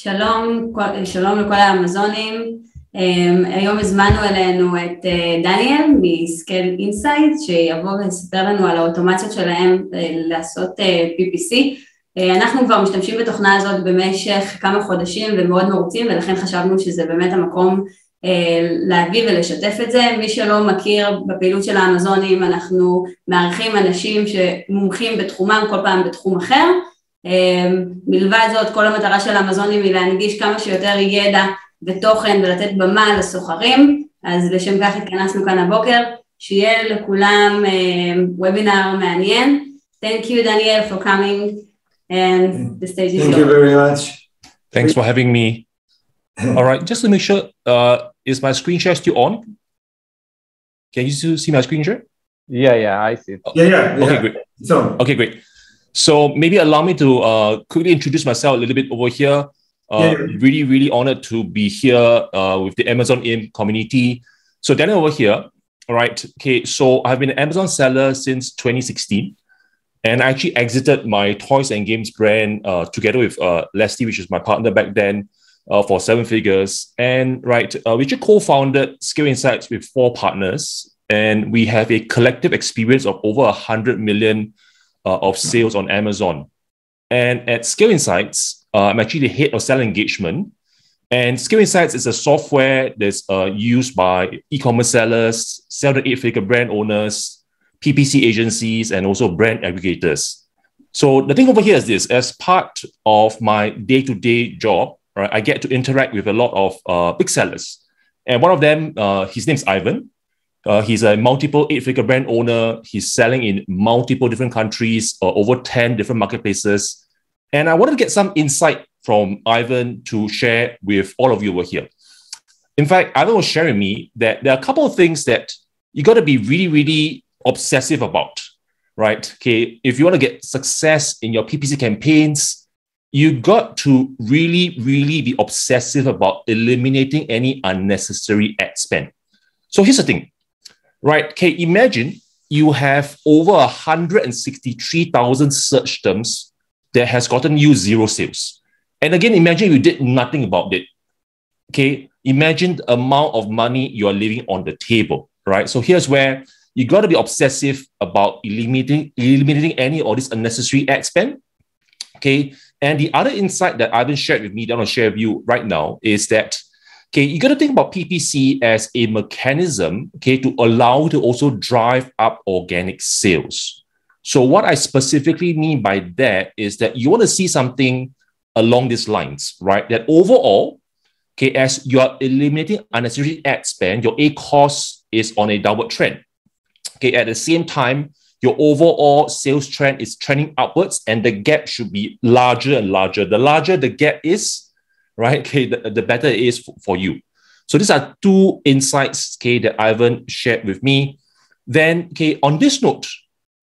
שלום לכל האמזונים. היום הזמנו אלינו את דניאל מסקייל אינסייט, שיבוא ויספר לנו על האוטומציות שלהם לעשות PPC. אנחנו כבר משתמשים בתוכנה הזאת במשך כמה חודשים ומאוד מרוצים, ולכן חשבנו שזה באמת המקום להביא ולשתף את זה. מי שלא מכיר, בפעילות של האמזונים אנחנו מארחים אנשים שמומחים בתחומם, כל פעם בתחום אחר. מלבד זאת, כל המטרה של האמזונים היא להנגיש כמה שיותר ידע ותוכן ולתת במה לסוחרים, אז לשם כך התכנסנו כאן הבוקר, שיהיה לכולם וובינר מעניין. Thank you, Daniel, for coming, and the stage is yours. Thank you very much. Thanks for having me. All right, just to make sure, is my screen share still on? Can you still see my screen share? Yeah, I see it. Yeah. Okay, great. Okay, great. So maybe allow me to quickly introduce myself a little bit over here. Really honored to be here with the Amazon AIM community. So Daniel over here, all right. Okay, so I've been an Amazon seller since 2016, and I actually exited my toys and games brand together with Leslie, which is my partner back then, for 7 figures. And right, we just co-founded Scale Insights with 4 partners, and we have a collective experience of over 100 million of sales on Amazon. And at Scale Insights, I'm actually the head of seller engagement. And Scale Insights is a software that's used by e-commerce sellers, 7 to 8 figure brand owners, PPC agencies, and also brand aggregators. So the thing over here is this: as part of my day-to-day job, right, I get to interact with a lot of big sellers. And one of them, his name's Ivan. He's a multiple 8-figure brand owner. He's selling in multiple different countries, over 10 different marketplaces. And I wanted to get some insight from Ivan to share with all of you over here. In fact, Ivan was sharing me that there are a couple of things that you got to be really obsessive about, right? Okay, if you want to get success in your PPC campaigns, you got to really be obsessive about eliminating any unnecessary ad spend. So here's the thing. Right, okay, imagine you have over 163,000 search terms that has gotten you 0 sales. And again, imagine you did nothing about it. Okay, imagine the amount of money you are leaving on the table, right? So here's where you got to be obsessive about eliminating any of this unnecessary ad spend. Okay, and the other insight that Ivan shared with me that I want to share with you right now is that okay, you got to think about PPC as a mechanism, okay, to allow to also drive up organic sales. So what I specifically mean by that is that you want to see something along these lines, right? That overall, okay, as you are eliminating unnecessary ad spend, your A cost is on a downward trend. Okay, at the same time, your overall sales trend is trending upwards, and the gap should be larger and larger. The larger the gap is, right, okay, the better it is for you. So these are 2 insights, okay, that Ivan shared with me. Then, okay, on this note,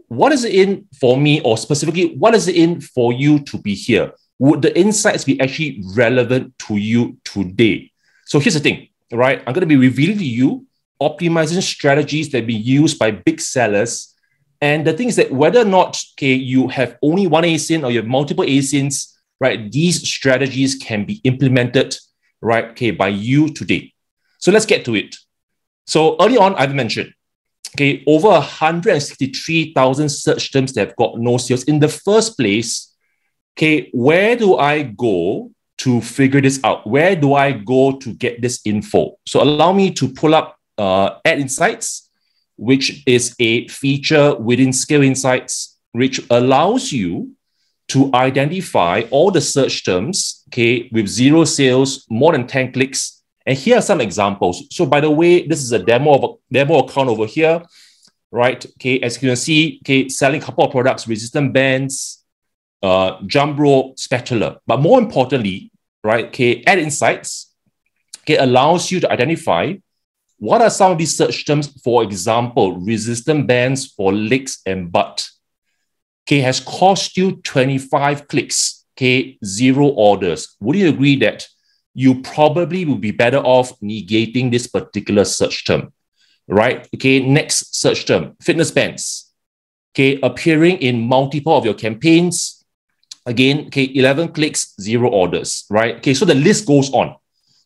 what is it in for me, or specifically, what is it in for you to be here? Would the insights be actually relevant to you today? So here's the thing, right? I'm going to be revealing to you optimization strategies that be used by big sellers. And the thing is that whether or not, okay, you have only one ASIN or you have multiple ASINs, right, these strategies can be implemented, right, okay, by you today. So let's get to it. So early on, I've mentioned, okay, over 163,000 search terms that have got no sales. In the first place, okay, where do I go to figure this out? Where do I go to get this info? So allow me to pull up Ad Insights, which is a feature within Scale Insights, which allows you to identify all the search terms, okay, with 0 sales, more than 10 clicks. And here are some examples. So by the way, this is a demo account over here, right? Okay, as you can see, okay, selling a couple of products, resistant bands, jump rope, spatula. But more importantly, right, okay, Ad Insights, okay, allows you to identify what are some of these search terms. For example, resistant bands for legs and butt. Okay, has cost you 25 clicks, okay, 0 orders. Would you agree that you probably will be better off negating this particular search term, right? Okay, next search term, fitness bands, okay, appearing in multiple of your campaigns, Again, okay, 11 clicks, 0 orders, right? Okay, so the list goes on.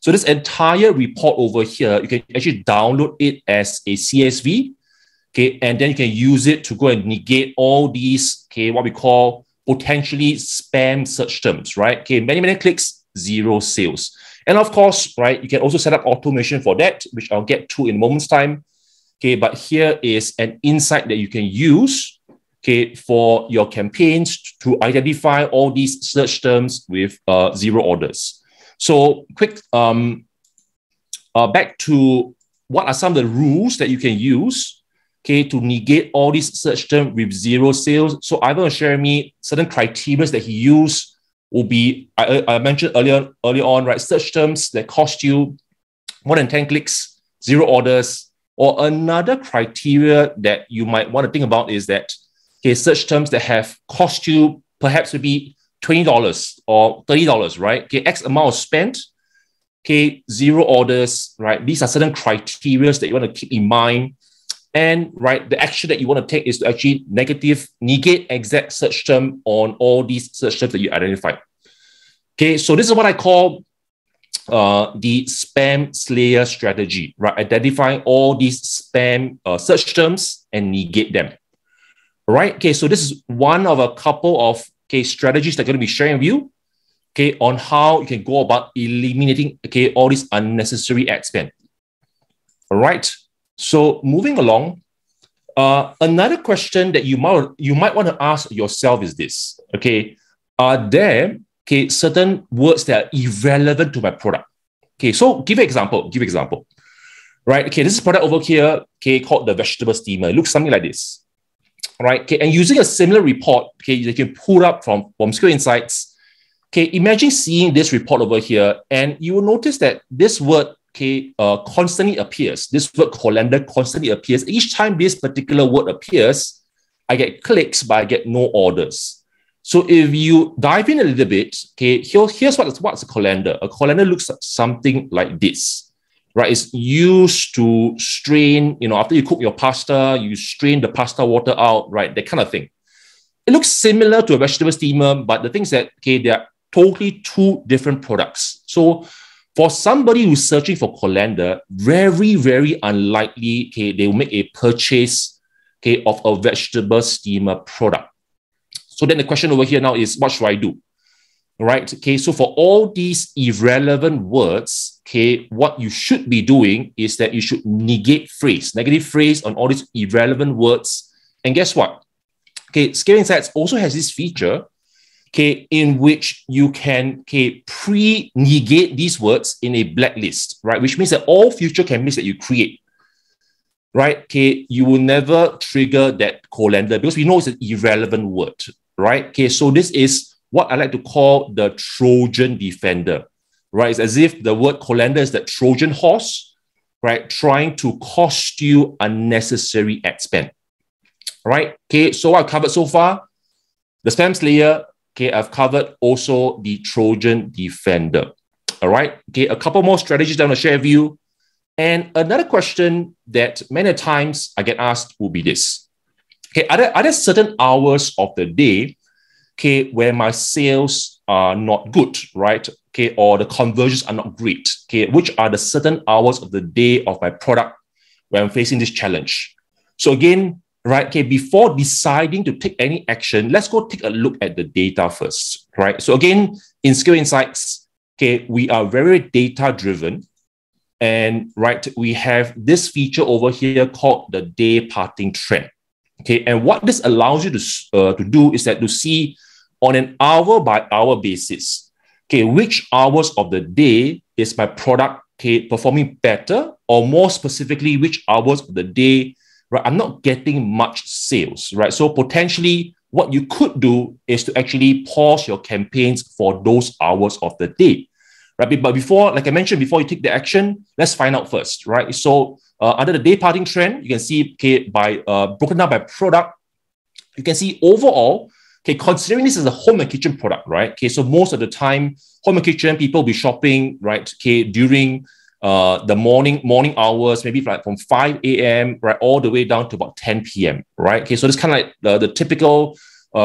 So this entire report over here, you can actually download it as a CSV, okay, and then you can use it to go and negate all these, okay, what we call potentially spam search terms, right? Okay, many clicks, 0 sales. And of course, right, you can also set up automation for that, which I'll get to in a moment's time. Okay, but here is an insight that you can use, okay, for your campaigns to identify all these search terms with 0 orders. So quick, back to what are some of the rules that you can use, okay, to negate all these search terms with 0 sales. So Ivan will share me certain criteria that he used will be, I mentioned earlier on, right, search terms that cost you more than 10 clicks, 0 orders, or another criteria that you might want to think about is that, okay, search terms that have cost you perhaps maybe $20 or $30, right? Okay, X amount spent, okay, 0 orders, right? These are certain criteria that you want to keep in mind. And, right, the action that you want to take is to actually negate exact search term on all these search terms that you identified. Okay, so this is what I call the spam slayer strategy, right? Identifying all these spam search terms and negate them. All right, okay, so this is one of a couple of strategies that I'm going to be sharing with you, okay, on how you can go about eliminating, okay, all these unnecessary ad spend. All right, so moving along, another question that you might want to ask yourself is this, okay, are there, okay, certain words that are irrelevant to my product? Okay, so give an example, right? Okay, this is a product over here, okay, called the vegetable steamer. It looks something like this. Right, okay, and using a similar report, okay, you can pull up from Skill Insights. Okay, imagine seeing this report over here, and you will notice that this word, okay, constantly appears. This word calendar constantly appears. Each time this particular word appears, I get clicks, but I get no orders. So if you dive in a little bit, okay, here's what's a calendar. A calendar looks something like this. Right, it's used to strain, after you cook your pasta, you strain the pasta water out, right, that kind of thing. It looks similar to a vegetable steamer, but the thing is that, okay, they are totally 2 different products. So for somebody who's searching for calendar, very, very unlikely, okay, they will make a purchase, okay, of a vegetable steamer product. So then the question over here now is, what should I do? Right, okay, so for all these irrelevant words, okay, what you should be doing is that you should negative phrase on all these irrelevant words. And guess what? Okay, Scale Insights also has this feature, okay, in which you can, okay, pre-negate these words in a blacklist, right? Which means that all future campaigns that you create, right, okay, you will never trigger that calendar because we know it's an irrelevant word, right? Okay, so this is what I like to call the Trojan defender, right? It's as if the word calendar is that Trojan horse, right? Trying to cost you unnecessary ad spend, right? Okay, so what I've covered so far, the spam slayer, okay, I've covered also the Trojan defender, all right? Okay, a couple more strategies that I'm going to share with you. And another question that many times I get asked will be this. Okay, are there certain hours of the day, okay, where my sales are not good, right? Okay, or the conversions are not great. Okay, which are the certain hours of the day of my product where I'm facing this challenge? So again, right, okay, before deciding to take any action, let's go take a look at the data first, right? So again, in Skill Insights, okay, we are very data-driven. And right, we have this feature over here called the day parting trend. Okay, and what this allows you to do is that to see on an hour-by-hour basis, okay, which hours of the day is my product, okay, performing better, or more specifically, which hours of the day, right, I'm not getting much sales, right? So potentially, what you could do is to actually pause your campaigns for those hours of the day, right? But before, like I mentioned, before you take the action, let's find out first, right? So under the day parting trend, you can see, okay, by broken down by product, you can see overall, okay, considering this is a home and kitchen product, right? Okay, so most of the time, home and kitchen, people will be shopping, right? Okay, during the morning hours, maybe like from 5 a.m., right, all the way down to about 10 p.m., right? Okay, so this kind of like the typical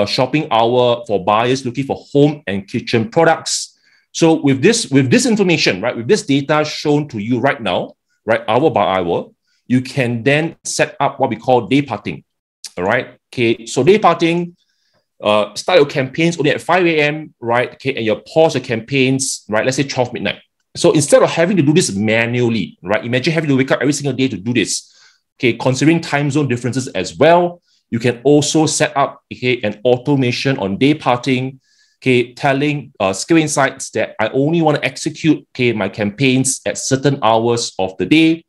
shopping hour for buyers looking for home and kitchen products. So with this information, right, with this data shown to you right now, right, hour by hour, you can then set up what we call day parting. All right. Okay. So day parting, start your campaigns only at 5 a.m., right? Okay. And you pause your campaigns, right? Let's say 12 midnight. So instead of having to do this manually, right? Imagine having to wake up every single day to do this. Okay. Considering time zone differences as well, you can also set up, okay, an automation on day parting, okay, telling Skill Insights that I only want to execute, okay, my campaigns at certain hours of the day.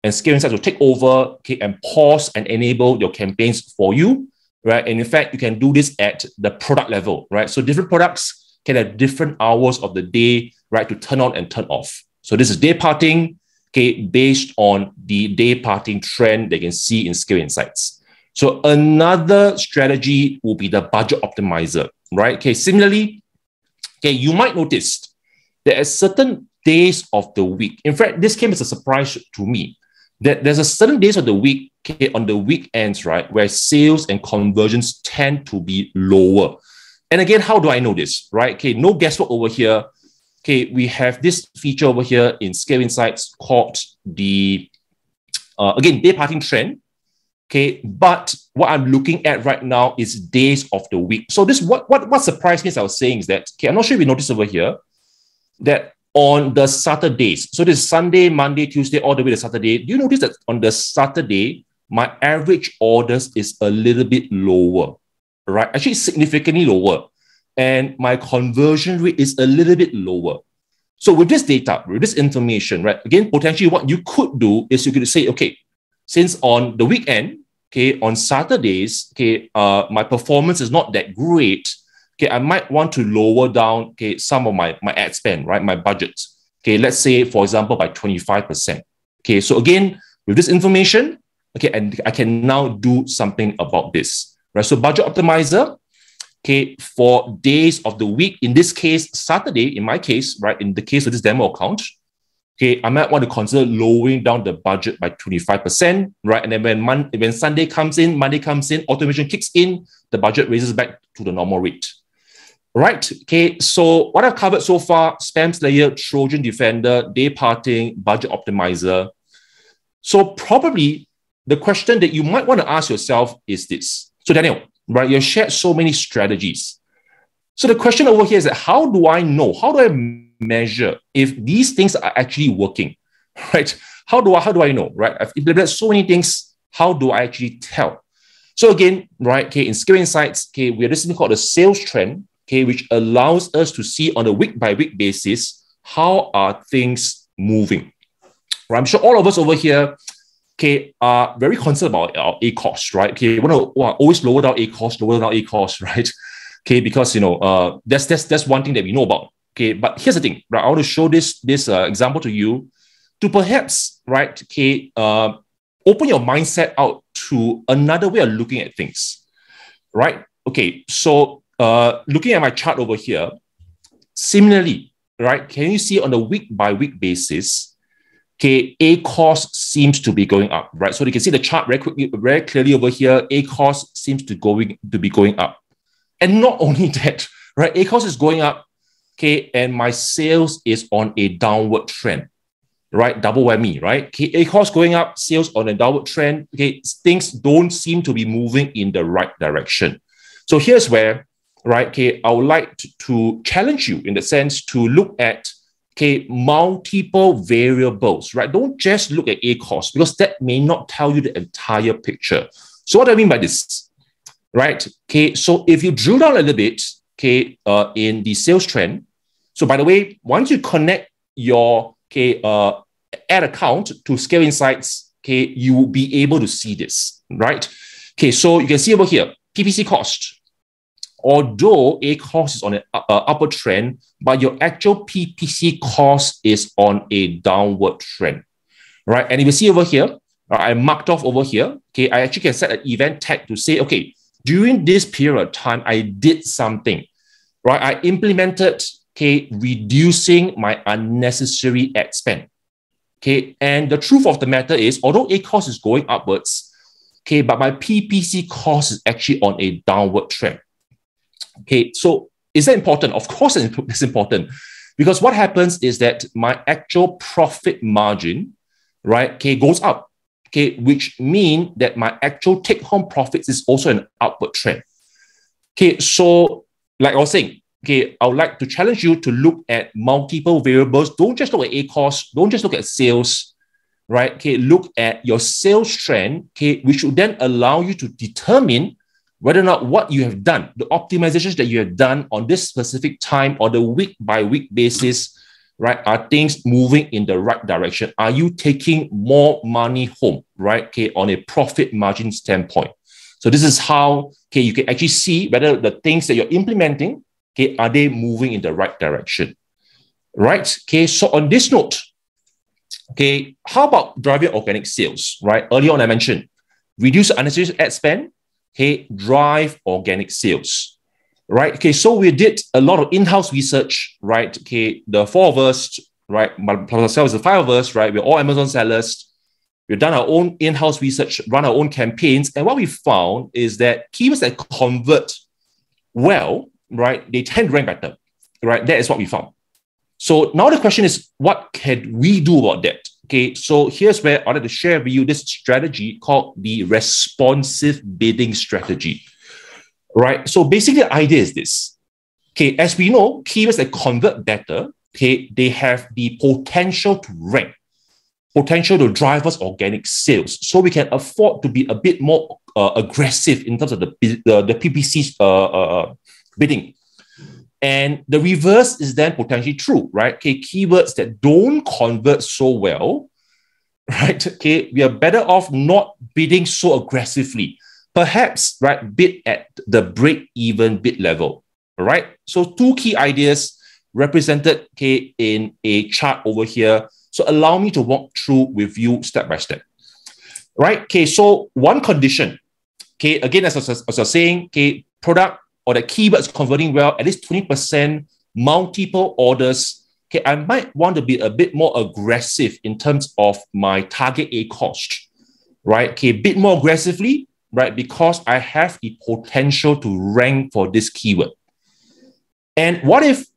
And Skill Insights will take over, okay, and pause and enable your campaigns for you, right? And in fact, you can do this at the product level, right? So different products can have different hours of the day, right, to turn on and turn off. So this is day parting, okay, based on the day parting trend they can see in Skill Insights. So another strategy will be the budget optimizer, right? Okay, similarly, okay, you might notice that at certain days of the week, in fact, this came as a surprise to me, that there's a certain days of the week, okay, on the weekends, right, where sales and conversions tend to be lower. And again, how do I know this, right? Okay, no guesswork over here. Okay, we have this feature over here in Skill Insights called the, again, day parting trend. Okay, but what I'm looking at right now is days of the week. So this, what surprised me as I was saying is that, okay, I'm not sure if you noticed over here, that on the Saturdays, so this is Sunday, Monday, Tuesday, all the way to Saturday, do you notice that on the Saturday, my average orders is a little bit lower, right? Actually, significantly lower. And my conversion rate is a little bit lower. So with this data, with this information, right, again, potentially what you could do is you could say, okay, since on the weekend, okay, on Saturdays, okay, my performance is not that great, okay, I might want to lower down, okay, some of my ad spend, right, my budget. Okay, let's say, for example, by 25%. Okay, so again, with this information, okay, and I can now do something about this, right? So budget optimizer, okay, for days of the week, in this case, Saturday, in my case, right, in the case of this demo account, okay, I might want to consider lowering down the budget by 25%, right? And then when Sunday comes in, Monday comes in, automation kicks in, the budget raises back to the normal rate. Right, okay, so what I've covered so far, spam slayer, Trojan defender, day parting, budget optimizer. So probably the question that you might want to ask yourself is this. So Daniel, right, you've shared so many strategies. So the question over here is that how do I know, how do I measure if these things are actually working, right? How do I know, right? I've implemented so many things. How do I actually tell? So again, right, okay, in Skill Insights, okay, we are this thing called a sales trend, okay, which allows us to see on a week-by-week basis, how are things moving? Right? I'm sure all of us over here, okay, are very concerned about our ACoS, right? Okay, we want to always lower down ACoS, right? Okay, because, you know, that's one thing that we know about. Okay, but here's the thing, right? I want to show this example to you to perhaps, right, okay, open your mindset out to another way of looking at things, right? Okay, so looking at my chart over here, similarly, right, can you see on a week-by-week basis, okay, ACoS seems to be going up, right? So you can see the chart very clearly over here, ACoS seems to be going up. And not only that, right, ACoS is going up, okay, and my sales is on a downward trend, right? Double whammy, right? Okay, ACoS going up, sales on a downward trend, okay, things don't seem to be moving in the right direction. So here's where, right, okay, I would like to challenge you in the sense to look at, okay, multiple variables, right? Don't just look at ACoS because that may not tell you the entire picture. So what do I mean by this, right? Okay, so if you drill down a little bit, okay, in the sales trend, so by the way, once you connect your, okay, ad account to Skill Insights, okay, you will be able to see this, right? Okay, so you can see over here, PPC cost. Although ACoS is on an upward trend, but your actual PPC cost is on a downward trend, right? And if you see over here, I marked off over here, okay, I actually can set an event tag to say, okay, during this period of time, I did something, right? I implemented, okay, reducing my unnecessary ad spend, okay? And the truth of the matter is, although ACoS is going upwards, okay, but my PPC cost is actually on a downward trend. Okay, so is that important? Of course, it's important, because what happens is that my actual profit margin, right, okay, goes up, okay, which means that my actual take-home profits is also an upward trend. Okay, so like I was saying, okay, I would like to challenge you to look at multiple variables. Don't just look at A cost. Don't just look at sales, right? Okay, look at your sales trend, okay, which will then allow you to determine whether or not what you have done, the optimizations that you have done on this specific time or the week by week basis, right, are things moving in the right direction? Are you taking more money home, right? Okay, on a profit margin standpoint. So this is how, okay, you can actually see whether the things that you're implementing, okay, are they moving in the right direction, right? Okay, so on this note, okay, how about driving organic sales, right? Earlier on, I mentioned reduce unnecessary ad spend, okay, drive organic sales, right? Okay, so we did a lot of in-house research, right? Okay, the four of us, right, plus ourselves, the five of us, right? We're all Amazon sellers. We've done our own in-house research, run our own campaigns, and what we found is that keywords that convert well, right, they tend to rank better, right? That is what we found. So now the question is, what can we do about that? Okay, so here's where I'd like to share with you this strategy called the responsive bidding strategy, right? So basically the idea is this. Okay, as we know, keywords that convert better, okay, they have the potential to rank, potential to drive us organic sales. So we can afford to be a bit more aggressive in terms of the PPC bidding. And the reverse is then potentially true, right? Okay, keywords that don't convert so well, right? Okay, we are better off not bidding so aggressively. Perhaps, right, bid at the break-even bid level, right? So two key ideas represented, okay, in a chart over here. So allow me to walk through with you step by step, right? Okay, so one condition, okay, again, as I was saying, okay, product or the keywords converting well, at least 20%, multiple orders, okay, I might want to be a bit more aggressive in terms of my target A cost, right? Okay, a bit more aggressively, right? Because I have the potential to rank for this keyword. And what if,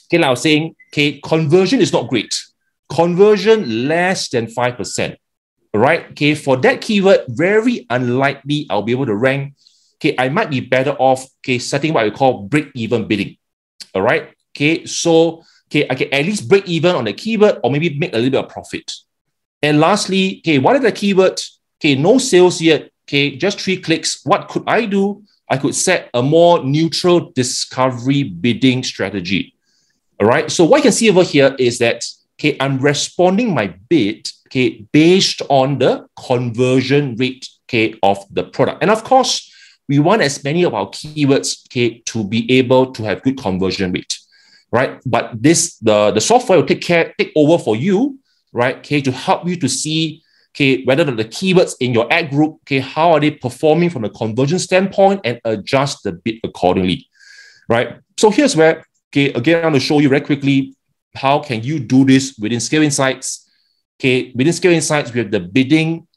okay, like I was saying, okay, conversion is not great. Conversion less than 5%, right? Okay, for that keyword, very unlikely I'll be able to rank. Okay, I might be better off, okay, setting what we call break-even bidding, all right? Okay, so, okay, I can at least break even on the keyword or maybe make a little bit of profit. And lastly, okay, what is the keyword? Okay, no sales yet, okay, just 3 clicks. What could I do? I could set a more neutral discovery bidding strategy, all right? So what you can see over here is that, okay, I'm responding my bid, okay, based on the conversion rate, okay, of the product. And of course, we want as many of our keywords, okay, to be able to have good conversion rate, right? But this, the software will take over for you, right? Okay, to help you to see, okay, whether the keywords in your ad group, okay, how are they performing from a conversion standpoint and adjust the bid accordingly, right? So here's where, okay, again, I'm going to show you very quickly how can you do this within Scale Insights. Okay, within Scale Insights, we have the bidding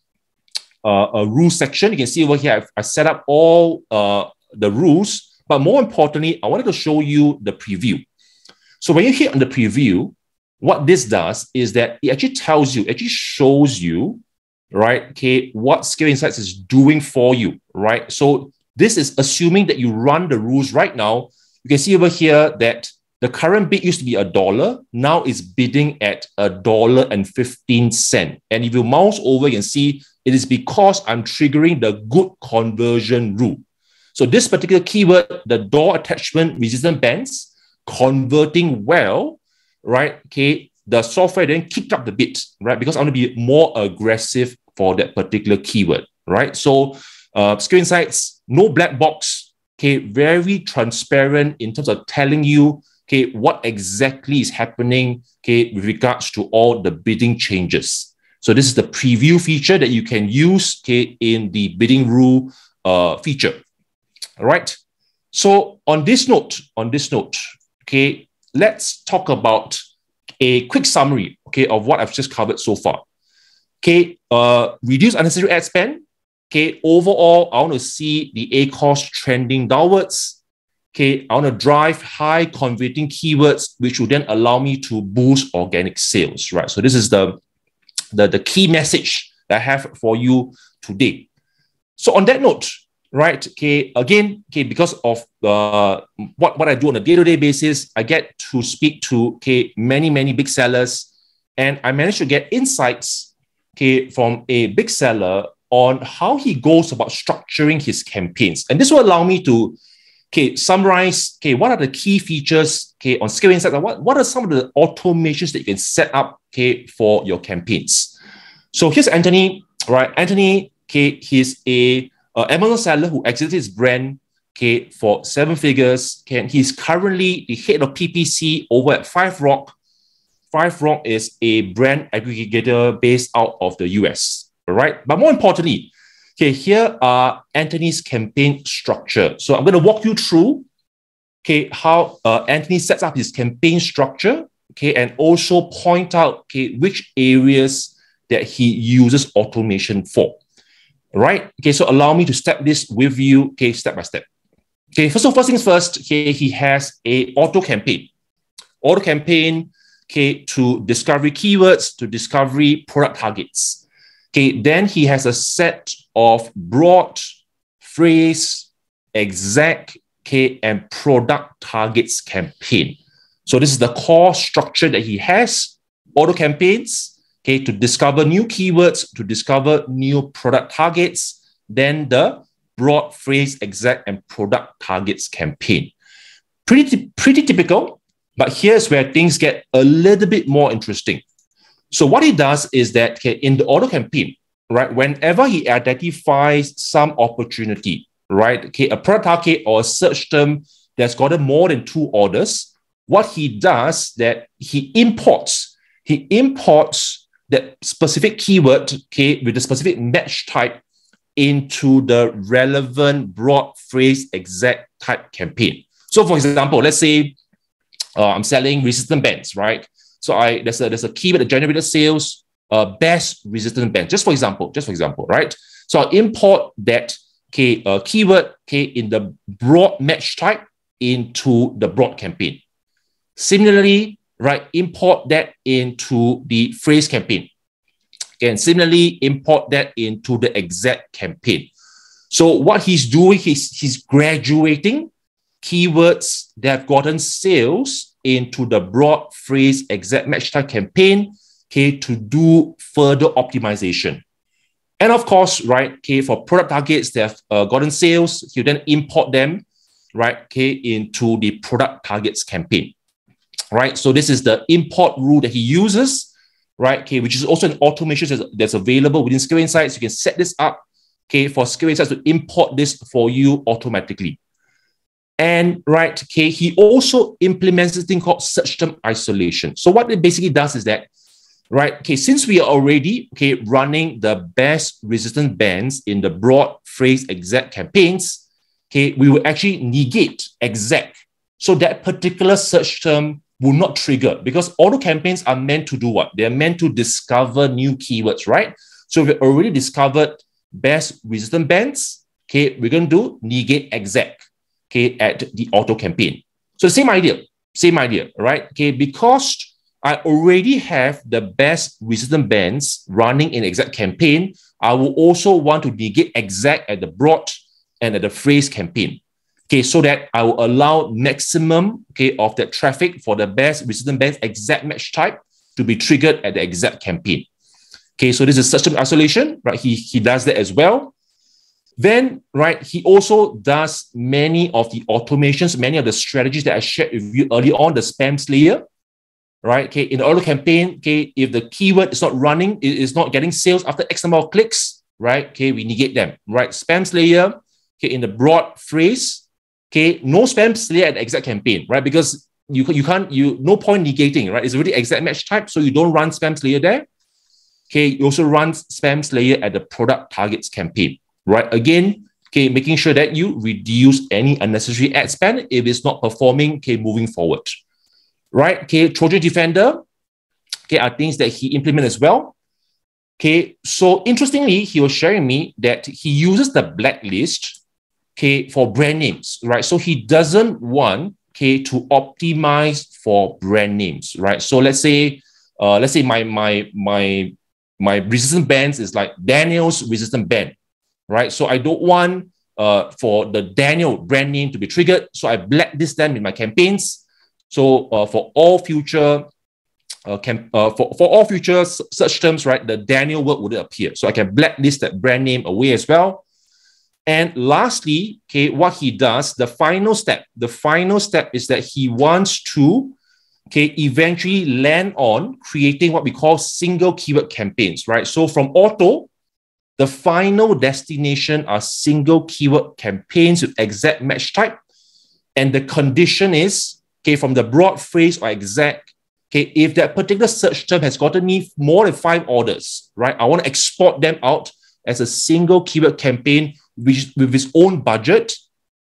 rules section. You can see over here, I set up all the rules, but more importantly, I wanted to show you the preview. So when you hit on the preview, what this does is that it actually tells you, actually shows you, right, okay, what Scale Insights is doing for you, right? So this is assuming that you run the rules right now. You can see over here that the current bid used to be $1, now it's bidding at $1.15. And if you mouse over, you can see it is because I'm triggering the good conversion rule. So this particular keyword, the door attachment resistant bands, converting well, right? Okay, the software then kicked up the bid, right? Because I want to be more aggressive for that particular keyword, right? So Scale Insights, no black box, okay, very transparent in terms of telling you, okay, what exactly is happening, okay, with regards to all the bidding changes. So this is the preview feature that you can use, okay, in the bidding rule feature. All right. So on this note, okay, let's talk about a quick summary, okay, of what I've just covered so far. Okay, reduce unnecessary ad spend. Okay, overall, I want to see the A cost trending downwards. okay, I want to drive high converting keywords, which will then allow me to boost organic sales, right? So this is the key message that I have for you today. So on that note, right, okay, again, okay, because of what I do on a day-to-day basis, I get to speak to, okay, many big sellers, and I managed to get insights, okay, from a big seller on how he goes about structuring his campaigns. And this will allow me to, okay, summarize, okay, what are the key features, okay, on Scale Insights, and what are some of the automations that you can set up, okay, for your campaigns. So here's Anthony, right? Anthony, okay, he's a Amazon seller who exited his brand, okay, for 7 figures. Okay, and he's currently the head of PPC over at 5 Rock. 5 Rock is a brand aggregator based out of the US, all right? But more importantly, okay, here are Anthony's campaign structure. So I'm going to walk you through, okay, how Anthony sets up his campaign structure, okay, and also point out, okay, which areas that he uses automation for. Right? Okay, so allow me to step this with you, okay, step by step. Okay, first things first, okay, he has a auto campaign, okay, to discovery keywords, to discovery product targets. Okay, then he has a set of broad, phrase, exact, okay, and product targets campaign. So this is the core structure that he has, auto campaigns, okay, to discover new keywords, to discover new product targets, then the broad, phrase, exact, and product targets campaign. Pretty typical, but here's where things get a little bit more interesting. So what he does is that, okay, in the auto campaign, right, whenever he identifies some opportunity, right, okay, a product target or a search term that's gotten more than 2 orders, what he does that he imports that specific keyword, okay, with the specific match type into the relevant broad phrase exact type campaign. So for example, let's say I'm selling resistant bands, right? So there's a keyword that generated sales, best resistant band, just for example, right? So I import that, okay, keyword, okay, in the broad match type into the broad campaign. Similarly, right, import that into the phrase campaign. And similarly, import that into the exact campaign. So what he's doing, he's graduating keywords that have gotten sales into the broad phrase exact match type campaign, okay, to do further optimization. And of course, right, okay, for product targets that have gotten sales, he'll then import them, right, okay, into the product targets campaign. Right, so this is the import rule that he uses, right? Okay, which is also an automation that's available within Scale Insights. You can set this up, okay, for Scale Insights to import this for you automatically. And right, okay, he also implements this thing called search term isolation. So what it basically does is that, right, okay, since we are already, okay, running the best resistant bands in the broad phrase exact campaigns, okay, we will actually negate exact. So that particular search term will not trigger, because auto campaigns are meant to do what? They're meant to discover new keywords, right? So we've already discovered best resistant bands, okay, we're going to do negate exact, okay, at the auto campaign. So same idea, right? Okay, because I already have the best resistant bands running in exact campaign, I will also want to negate exact at the broad and at the phrase campaign. Okay, so that I will allow maximum, okay, of that traffic for the best resistant bands exact match type to be triggered at the exact campaign. Okay, so this is search term isolation, right? He does that as well. Then, right, he also does many of the automations, many of the strategies that I shared with you earlier on, the spam slayer, right? Okay, in the auto campaign, okay, if the keyword is not running, it is not getting sales after X number of clicks, right? Okay, we negate them, right? Spam slayer, okay, in the broad phrase, okay, no spam slayer at the exact campaign, right? Because you no point negating, right? It's already exact match type, so you don't run spam slayer there. Okay, you also run spam slayer at the product targets campaign, right? Again, okay, making sure that you reduce any unnecessary ad spend if it's not performing, okay, moving forward, right? Okay, Trojan Defender, okay, are things that he implemented as well. Okay, so interestingly, he was sharing me that he uses the blacklist, okay, for brand names, right? So he doesn't want, okay, to optimize for brand names, right? So let's say my resistant bands is like Daniel's resistant band, right? So I don't want for the Daniel brand name to be triggered. So I blacklist them in my campaigns. So for all future search terms, right, the Daniel word would appear. So I can blacklist that brand name away as well. And lastly, okay, what he does, the final step is that he wants to, okay, eventually land on creating what we call single keyword campaigns, right? So from auto, the final destination are single keyword campaigns with exact match type. And the condition is, okay, from the broad phrase or exact, okay, if that particular search term has gotten me more than 5 orders, right, I want to export them out as a single keyword campaign with its own budget,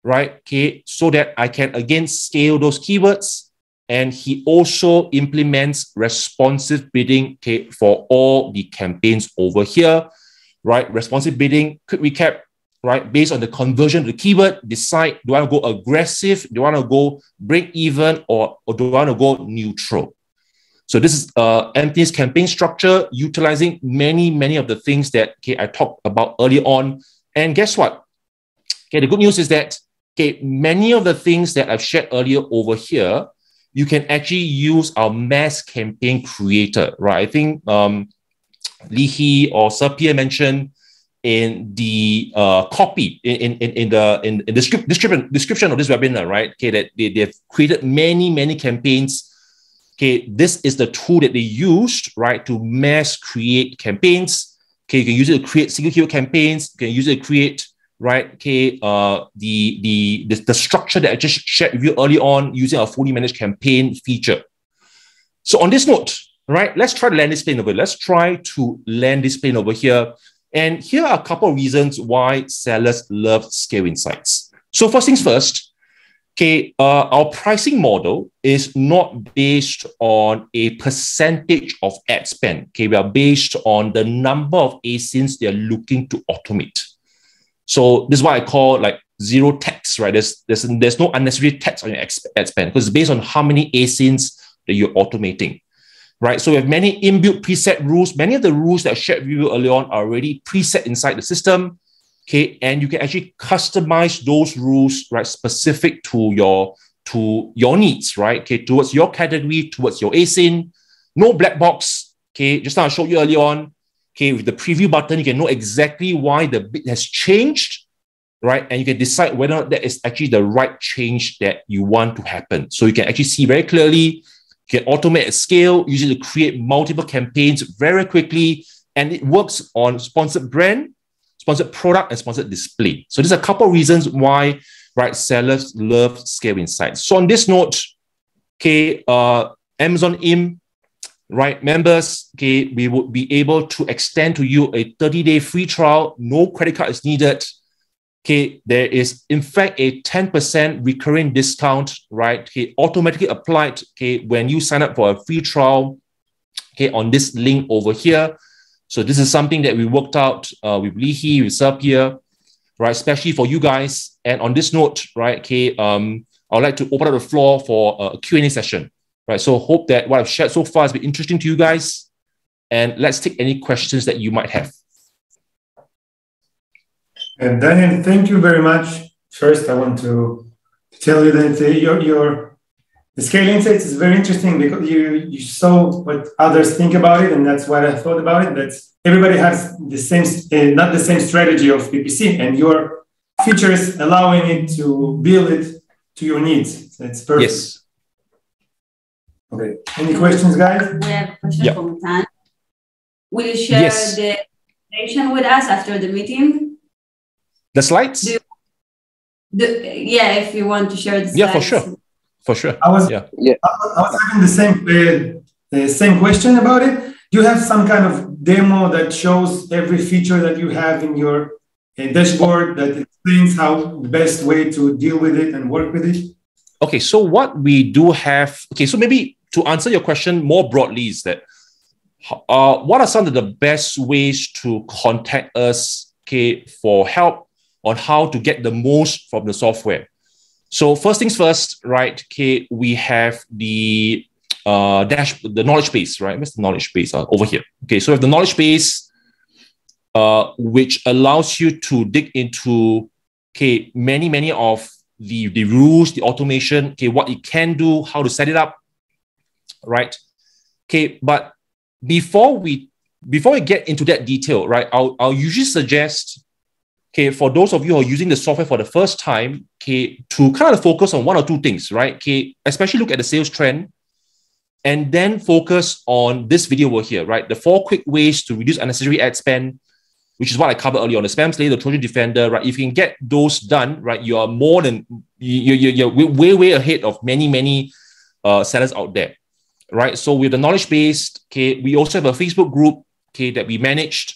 right, okay, so that I can again scale those keywords. And he also implements responsive bidding, okay, for all the campaigns over here, right? Responsive bidding, quick recap, right? Based on the conversion of the keyword, decide, do I want to go aggressive? Do I want to go break even or do I want to go neutral? So this is Anthony's campaign structure, utilizing many of the things that, okay, I talked about earlier on. And guess what? Okay, the good news is that, okay, many of the things that I've shared earlier over here, you can actually use our mass campaign creator, right? I think Lihi or Sapir mentioned in the copy, in the description of this webinar, right? Okay, that they've created many campaigns. Okay, this is the tool that they used, right, to mass create campaigns. Okay, you can use it to create single keyword campaigns. You can use it to create, right, okay, the structure that I just shared with you early on using our fully managed campaign feature. So on this note, right, let's try to land this plane over here. Let's try to land this plane over here. And here are a couple of reasons why sellers love scale insights. So first things first, okay, our pricing model is not based on a percentage of ad spend. Okay, we are based on the number of ASINs they are looking to automate. So this is why I call like zero tax, right? There's no unnecessary tax on your ad spend because it's based on how many ASINs that you're automating, right? So we have many inbuilt preset rules. Many of the rules that I shared with you earlier on are already preset inside the system. Okay, and you can actually customize those rules, right, specific to your needs, right? Okay, towards your category, towards your ASIN. No black box. Okay, just now I showed you earlier on. Okay, with the preview button, you can know exactly why the bid has changed, right? And you can decide whether or not that is actually the right change that you want to happen. So you can actually see very clearly. You can automate at scale, use it to create multiple campaigns very quickly, and it works on sponsored brand, sponsored product, and sponsored display. So there's a couple of reasons why, right, sellers love scale insights. So on this note, okay, Amazon IM, right, members, okay, we would be able to extend to you a 30-day free trial. No credit card is needed. Okay, there is in fact a 10% recurring discount, right? Okay, automatically applied, okay, when you sign up for a free trial, okay, on this link over here. So this is something that we worked out with Lihi, with Sapir, right, especially for you guys. And on this note, right, okay, I would like to open up the floor for a Q&A session, right? So hope that what I've shared so far has been interesting to you guys. And let's take any questions that you might have. And Daniel, thank you very much. First, I want to tell you that the scale insights is very interesting because you saw what others think about it, and that's what I thought about it. That everybody has the same, not the same strategy of PPC, and your features allowing it to build it to your needs. So it's perfect. Yes. Okay. Any questions, guys? We have a question from Tan. Will you share the presentation with us after the meeting? The slides? Yeah, if you want to share the slides. Yeah, for sure. For sure. I was having the same question about it. Do you have some kind of demo that shows every feature that you have in your dashboard that explains how the best way to deal with it and work with it? Okay, so what we do have, okay, so maybe to answer your question more broadly is that what are some of the best ways to contact us, okay, for help on how to get the most from the software. So first things first, right? Okay, we have the the knowledge base, right? Where's the knowledge base? Over here. Okay, so we have the knowledge base, which allows you to dig into many of the rules, the automation, what it can do, how to set it up, right? Okay, but before we get into that detail, right, I'll usually suggest, for those of you who are using the software for the first time, to kind of focus on one or two things, right? Especially look at the sales trend, and then focus on this video over here, right? The 4 quick ways to reduce unnecessary ad spend, which is what I covered earlier on, the spam slayer, the Trojan defender, right? If you can get those done, right, you are more than, you're way ahead of many sellers out there, right? So with the knowledge base, we also have a Facebook group, that we managed.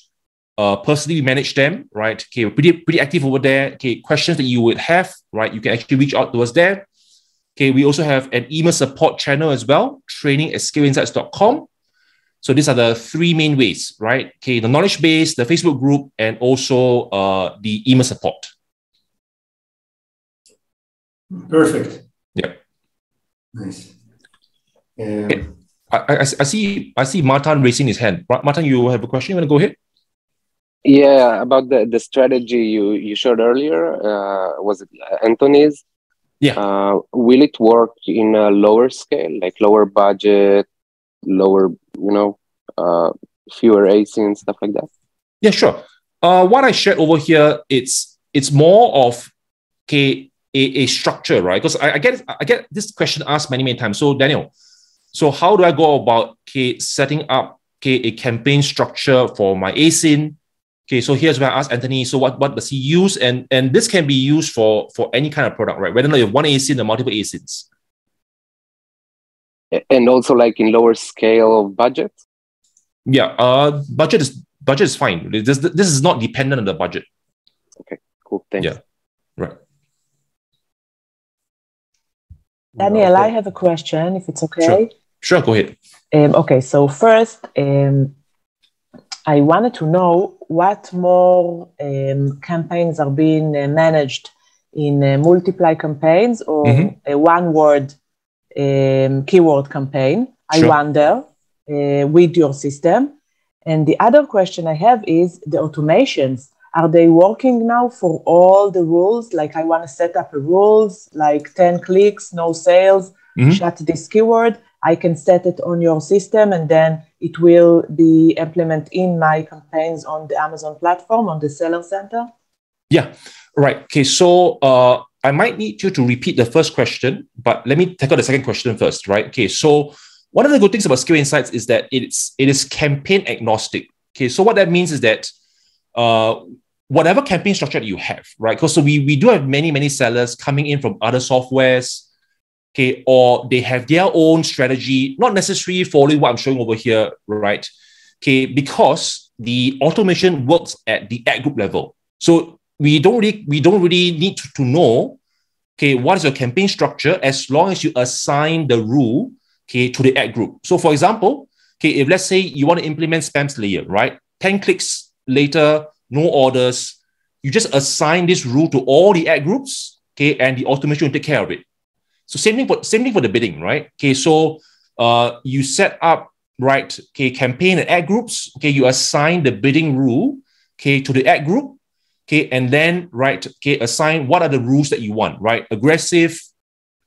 Personally, we manage them, right? We're pretty active over there. Questions that you would have, right? You can actually reach out to us there. We also have an email support channel as well, training@scaleinsights.com. So these are the 3 main ways, right? The knowledge base, the Facebook group, and also the email support. Perfect. Yeah. Nice. I see Martin raising his hand. Martin, you have a question? You want to go ahead? Yeah, about the strategy you showed earlier. Was it Anthony's? Yeah. Will it work in a lower scale, like lower budget, lower, fewer ASINs, stuff like that? Yeah, sure. What I shared over here, it's more of a structure, right? Because I get this question asked many times. So Daniel, so how do I go about setting up a campaign structure for my ASIN? So here's where I asked Anthony, so what does he use? And this can be used for any kind of product, right? Whether or not you have one ASIN or multiple ASINs. And also like in lower scale of budget? Yeah, budget is fine. This is not dependent on the budget. Okay, cool. Thanks. Yeah, right. Daniel, I have a question, if it's okay. Sure, go ahead. Okay, so first, I wanted to know what more campaigns are being managed in multiply campaigns or a one-word keyword campaign. Sure. I wonder with your system. And the other question I have is the automations. Are they working now for all the rules? Like I want to set up a rules, like 10 clicks, no sales, shut this keyword. I can set it on your system and then it will be implemented in my campaigns on the Amazon platform, on the Seller Center? Yeah, right. Okay, so I might need you to repeat the first question, but let me tackle the second question first, right? Okay, so one of the good things about Skill Insights is that it is campaign agnostic. Okay, so what that means is that whatever campaign structure that you have, right? Because so we do have many sellers coming in from other softwares, okay, or they have their own strategy, not necessarily following what I'm showing over here, right? Okay, because the automation works at the ad group level. So we don't really need to know, okay, what is your campaign structure as long as you assign the rule, okay, to the ad group. So for example, okay, if let's say you want to implement spam slayer, right? 10 clicks later, no orders, you just assign this rule to all the ad groups, okay, and the automation will take care of it. So same thing for the bidding, right? Okay, so you set up, right, okay, campaign and ad groups, okay, you assign the bidding rule, okay, to the ad group, okay, and then, right, okay, assign what are the rules that you want, right? Aggressive,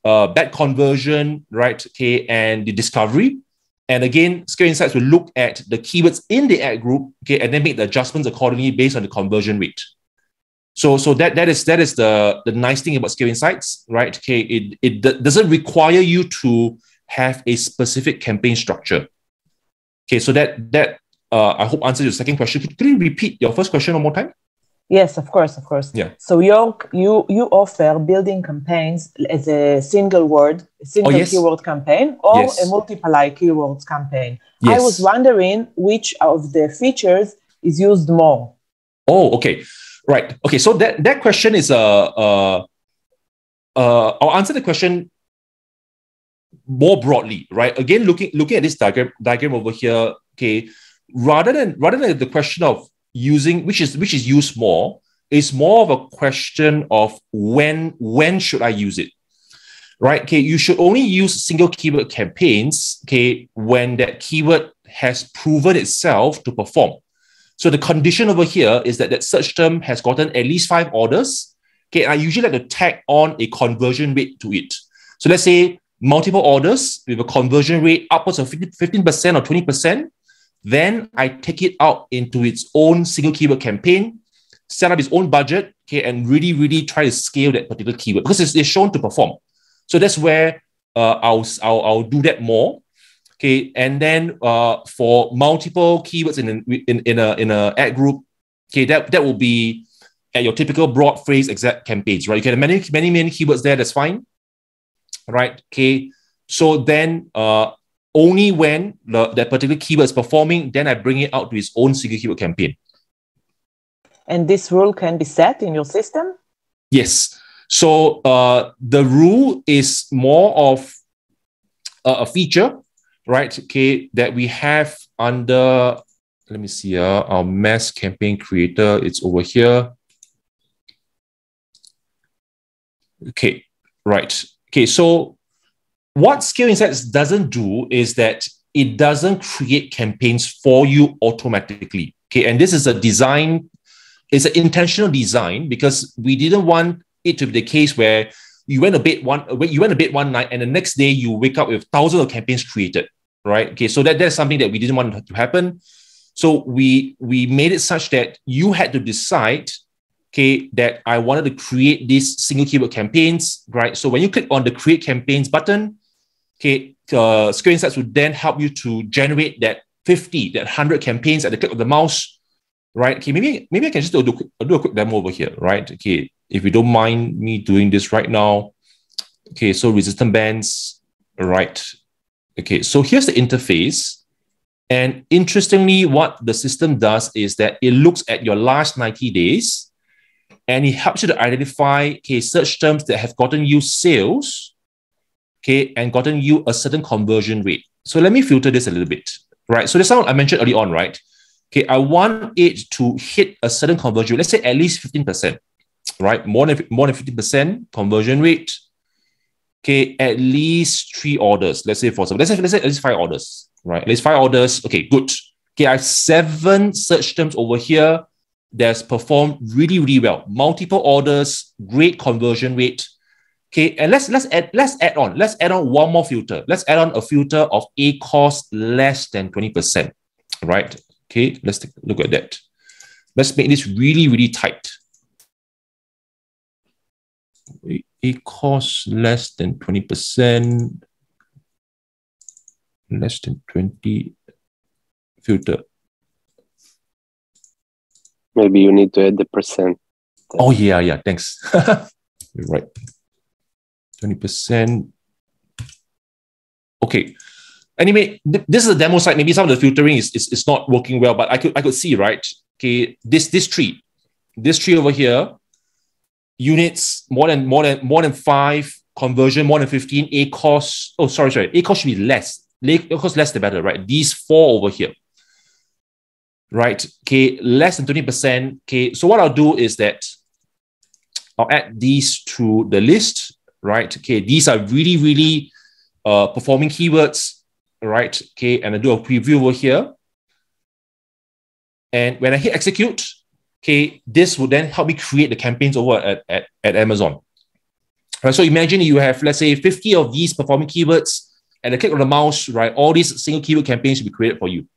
bad conversion, right, okay, and the discovery. And again, Skill Insights will look at the keywords in the ad group, okay, and then make the adjustments accordingly based on the conversion rate. So that is the nice thing about Skill Insights, right? Okay, it doesn't require you to have a specific campaign structure. Okay, so that I hope answers your second question. Could you repeat your first question one more time? Yes, of course. Yeah. So you offer building campaigns as a single word, a single keyword campaign, or a multiply keywords campaign. Yes. I was wondering which of the features is used more. Oh, okay. Right. Okay. So that question is I'll answer the question more broadly, right? Again, looking at this diagram over here, okay, rather than the question of using which is used more, It's more of a question of when should I use it, right? Okay, you should only use single keyword campaigns, okay, when that keyword has proven itself to perform. So the condition over here is that that search term has gotten at least 5 orders. Okay, I usually like to tag on a conversion rate to it. So let's say multiple orders with a conversion rate upwards of 15% or 20%. Then I take it out into its own single keyword campaign, set up its own budget, okay, and really try to scale that particular keyword because it's shown to perform. So that's where I'll do that more. Okay, and then for multiple keywords in a ad group, okay, that will be at your typical broad phrase exact campaigns, right? You can have many keywords there. That's fine, right? Okay, so then only when that particular keyword is performing, then I bring it out to its own single keyword campaign. And this rule can be set in your system? Yes. So the rule is more of a feature, right? Okay, that we have under, let me see, our mass campaign creator. It's over here. Okay, right. Okay, so what Scale Insights doesn't do is that it doesn't create campaigns for you automatically. Okay, and this is a design, it's an intentional design because we didn't want it to be the case where you went to bed one night and the next day you wake up with thousands of campaigns created, right? Okay, so that's something that we didn't want to happen. So we made it such that you had to decide, okay, that I wanted to create these single keyword campaigns, right? So when you click on the create campaigns button, okay, Scale Insights would then help you to generate that 50, that 100 campaigns at the click of the mouse, right? Okay, maybe I can just do a quick demo over here, right? Okay, if you don't mind me doing this right now. Okay, so resistant bands, right? Okay, so here's the interface. And interestingly, what the system does is that it looks at your last 90 days and it helps you to identify, okay, search terms that have gotten you sales, okay, and gotten you a certain conversion rate. So let me filter this a little bit, right? So that's how I mentioned early on, right? Okay, I want it to hit a certain conversion rate, let's say at least 15%, right? More than 15% conversion rate. Okay, at least 3 orders. Let's say for example, let's say at least 5 orders, right? At least 5 orders. Okay, good. Okay, I have 7 search terms over here that's performed really well. Multiple orders, great conversion rate. Okay, and let's add on one more filter. Let's add on a filter of a cost less than 20%, right? Okay, let's take a look at that. Let's make this really tight. A cost less than 20%, less than 20 filter. Maybe you need to add the percent. Oh yeah, thanks. You're right. 20%. Okay. Anyway, this is a demo site. Maybe some of the filtering is not working well, but I could see, right? Okay, this tree over here, units more than 5, conversion more than 15, A cost. Oh, sorry. A cost should be less. A cost less the better, right? These 4 over here. Right. Okay, less than 20%. Okay, so what I'll do is that I'll add these to the list, right? Okay, these are really performing keywords, right? Okay, and I do a preview over here. And when I hit execute, okay, this will then help me create the campaigns over at Amazon. Right, so imagine you have, let's say, 50 of these performing keywords, and a click of the mouse, right? All these single keyword campaigns will be created for you.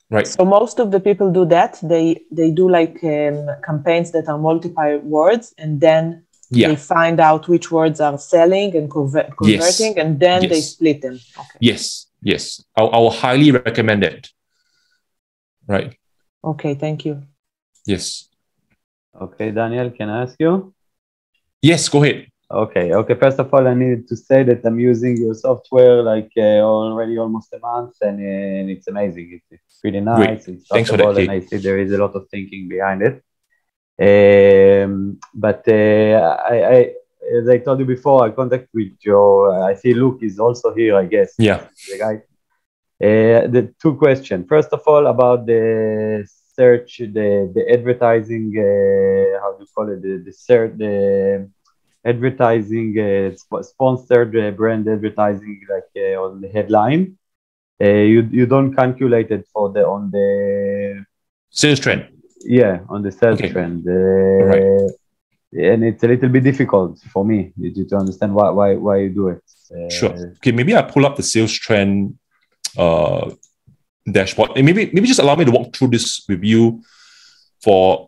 Right. So most of the people do that. They do like campaigns that are multiple words, and then they find out which words are selling and converting, and then they split them. Okay. Yes. I will highly recommend that. Right. Okay, thank you. Yes. Okay, Daniel, can I ask you? Yes, go ahead. Okay. First of all, I needed to say that I'm using your software like already almost a month, and it's amazing. It's pretty nice. Great. It's Thanks for that. and I see there is a lot of thinking behind it. But as I told you before, I contact with Joe. I see Luke is also here, I guess. Yeah. The guy. The two questions. First of all, about the search, the advertising, how do you call it? The search, the advertising, sponsored brand advertising, like on the headline. You don't calculate it for the on the sales trend. Yeah, on the sales trend. Right. And it's a little bit difficult for me to understand why you do it. Sure. Okay, maybe I pull up the sales trend dashboard, and maybe just allow me to walk through this with you for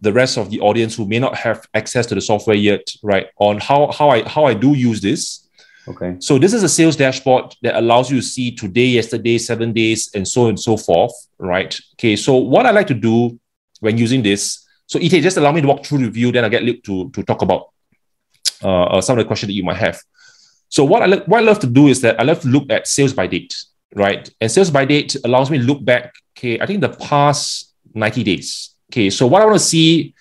the rest of the audience who may not have access to the software yet, right? On how I do use this. Okay. So this is a sales dashboard that allows you to see today, yesterday, 7 days, and so on and so forth, right? Okay. So what I like to do when using this, so Ite, just allow me to walk through the review, then I'll get Luke to talk about some of the questions that you might have. So what I love to do is that I love to look at sales by date, right? And sales by date allows me to look back, okay, I think the past 90 days. Okay, so what I want to see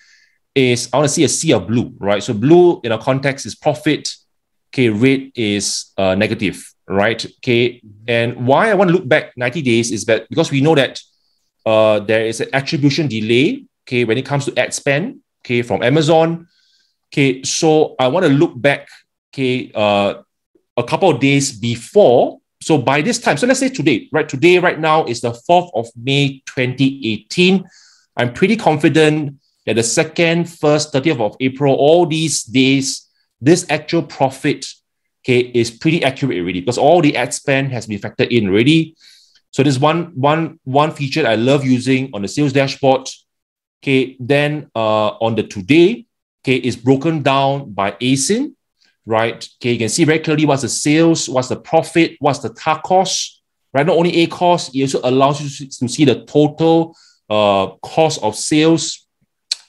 is I want to see a sea of blue, right? So blue in our context is profit. Okay, red is negative, right? Okay, and why I want to look back 90 days is that because we know that there is an attribution delay, okay, when it comes to ad spend, okay, from Amazon. Okay, so I want to look back, okay, a couple of days before. So by this time, so let's say today, right? Today, right now is the 4th of May, 2018. I'm pretty confident that the 2nd, 1st, 30th of April, all these days, this actual profit, okay, is pretty accurate already because all the ad spend has been factored in already. So there's one feature that I love using on the sales dashboard. Okay, then on the today, okay, is broken down by ASIN, right? Okay, you can see very clearly what's the sales, what's the profit, what's the TAR cost, right? Not only A cost, it also allows you to see the total cost of sales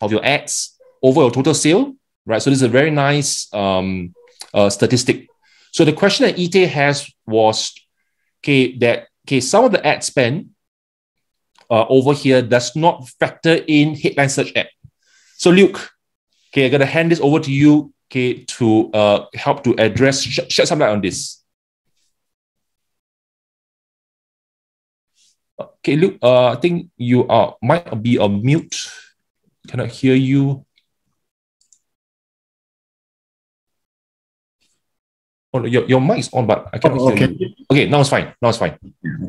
of your ads over your total sale, right? So this is a very nice statistic. So the question that Ite has was, some of the ad spend over here does not factor in headline search ad. So Luke, okay, I'm going to hand this over to you, okay, to help to address, shed some light on this. Okay, Luke, I think you might be on mute. Cannot hear you. Oh, your mic is on, but I cannot hear you. Okay, now it's fine.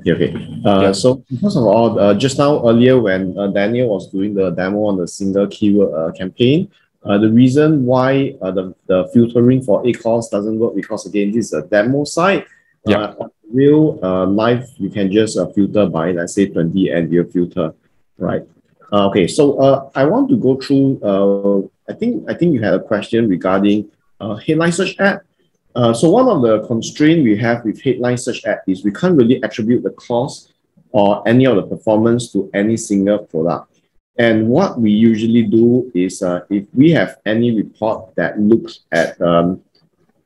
Okay. So first of all, just now earlier when Daniel was doing the demo on the single keyword campaign, the reason why the filtering for ACOS doesn't work because again this is a demo site. On real life, you can just filter by let's say 20 and you filter, right? Okay, so I want to go through. I think you had a question regarding headline search ad. So one of the constraints we have with headline search ad is we can't really attribute the cost or any of the performance to any single product. And what we usually do is if we have any report that looks at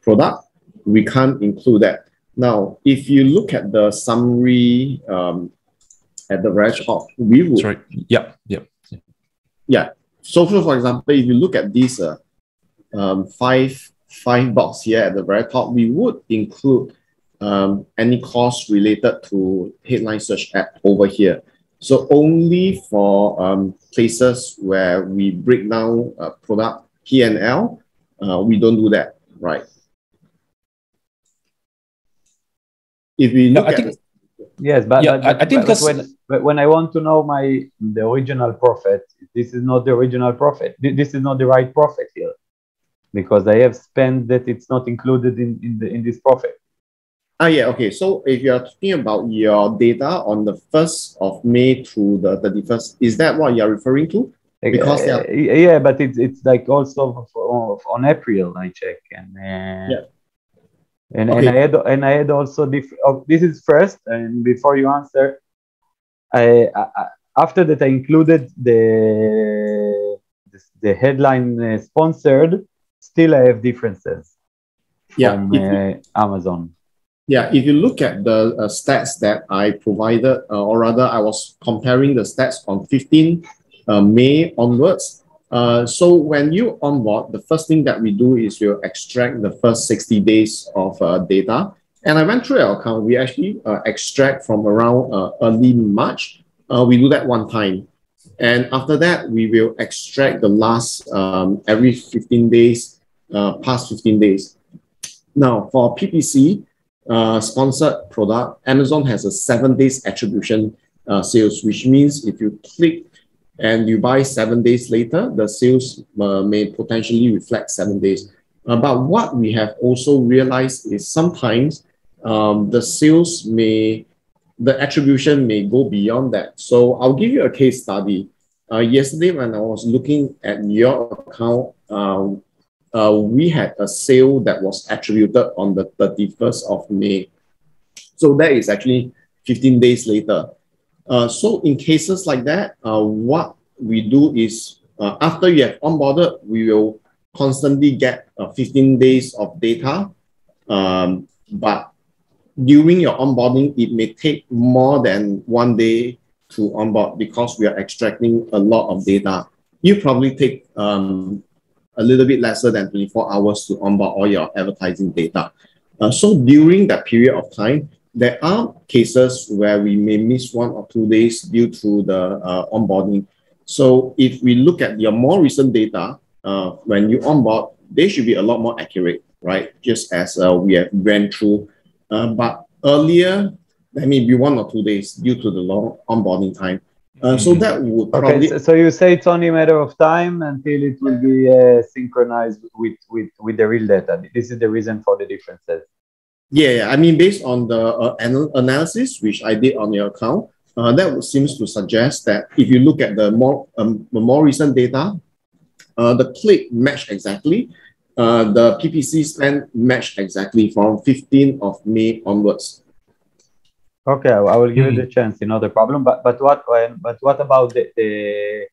product, we can't include that. Now, if you look at the summary at the very top, we would. Sorry. Yeah. So for example, if you look at these five box here at the very top, we would include any cost related to headline search ad over here. So only for places where we break down product P&L, we don't do that, right? If we look at yes, but I think because when I want to know the original profit, this is not the original profit. This is not the right profit here, because I have spent that it's not included in this profit. Okay. So if you are talking about your data on the 1st of May to the 31st, is that what you are referring to? Because yeah, but it's like also on April I check and I had also this is first, and before you answer, I after that I included the headline sponsored. Still, I have differences from Amazon. Yeah, if you look at the stats that I provided, or rather I was comparing the stats on 15 May onwards. So when you onboard, the first thing that we do is we'll extract the first 60 days of data. And I went through our account. We actually extract from around early March. We do that one time. And after that, we will extract the last every 15 days, past 15 days. Now, for PPC, sponsored product, Amazon has a 7 days attribution sales, which means if you click and you buy 7 days later, the sales may potentially reflect 7 days. But what we have also realized is sometimes the sales the attribution may go beyond that. So I'll give you a case study. Yesterday, when I was looking at your account, we had a sale that was attributed on the 31st of May. So that is actually 15 days later. So in cases like that, what we do is after you have onboarded, we will constantly get 15 days of data. But during your onboarding, it may take more than 1 day to onboard because we are extracting a lot of data. You probably take a little bit lesser than 24 hours to onboard all your advertising data. So during that period of time, there are cases where we may miss 1 or 2 days due to the onboarding. So if we look at your more recent data, when you onboard, they should be a lot more accurate, right? Just as we have ran through. But earlier, that may be 1 or 2 days due to the long onboarding time. So that would probably... Okay, so you say it's only a matter of time until it will be synchronized with the real data. This is the reason for the differences. Yeah, I mean, based on the analysis, which I did on your account, that seems to suggest that if you look at the more recent data, the click matched exactly, the PPC spend matched exactly from 15th of May onwards. Okay, I will give it a chance. You know the problem, but what about the